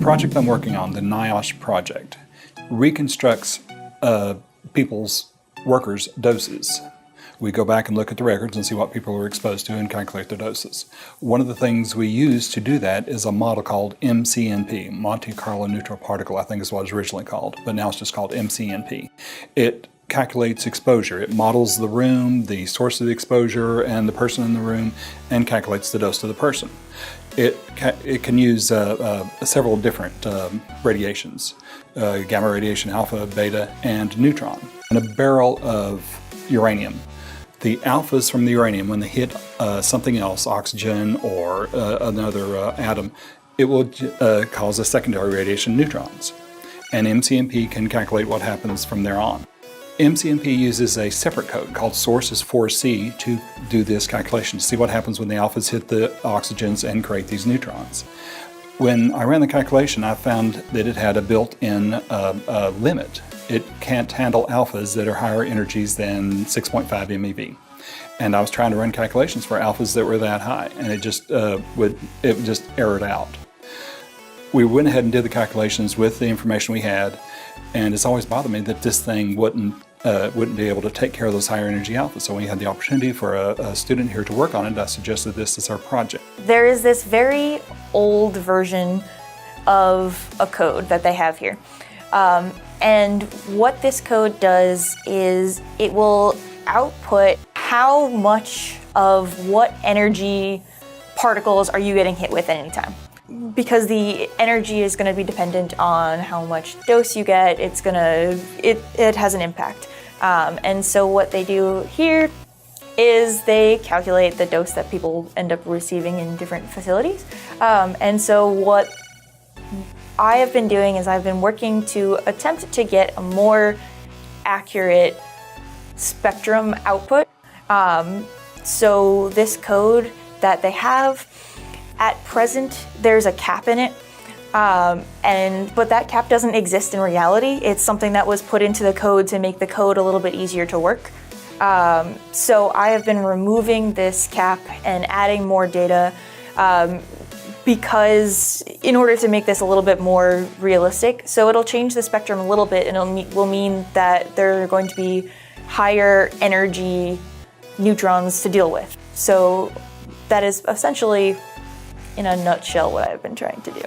project I'm working on, the NIOSH project, reconstructs people's workers' doses. We go back and look at the records and see what people were exposed to and calculate their doses. One of the things we use to do that is a model called MCNP, Monte Carlo Neutral Particle, I think is what it was originally called, but now it's just called MCNP. It calculates exposure. It models the room, the source of the exposure, and the person in the room, and calculates the dose to the person. It can use several different radiations, gamma radiation, alpha, beta, and neutron. In a barrel of uranium, the alphas from the uranium, when they hit something else, oxygen or another atom, it will cause a secondary radiation, neutrons. And MCNP can calculate what happens from there on. MCNP uses a separate code called sources 4C to do this calculation, to see what happens when the alphas hit the oxygens and create these neutrons. When I ran the calculation, I found that it had a built-in limit. It can't handle alphas that are higher energies than 6.5 MeV. And I was trying to run calculations for alphas that were that high, and it just errored out. We went ahead and did the calculations with the information we had, and it's always bothered me that this thing wouldn't be able to take care of those higher energy alphas. So we had the opportunity for a student here to work on it. I suggested this as our project. There is this very old version of a code that they have here. And what this code does is it will output how much of what energy particles are you getting hit with at any time. Because the energy is going to be dependent on how much dose you get, it has an impact. And so what they do here is they calculate the dose that people end up receiving in different facilities. And so what I have been doing is I've been working to attempt to get a more accurate spectrum output. So this code that they have, at present, there's a cap in it, but that cap doesn't exist in reality. It's something that was put into the code to make the code a little bit easier to work. So I have been removing this cap and adding more data because in order to make this a little bit more realistic. So it'll change the spectrum a little bit, and it will mean that there are going to be higher energy neutrons to deal with. So that is essentially, in a nutshell, what I've been trying to do.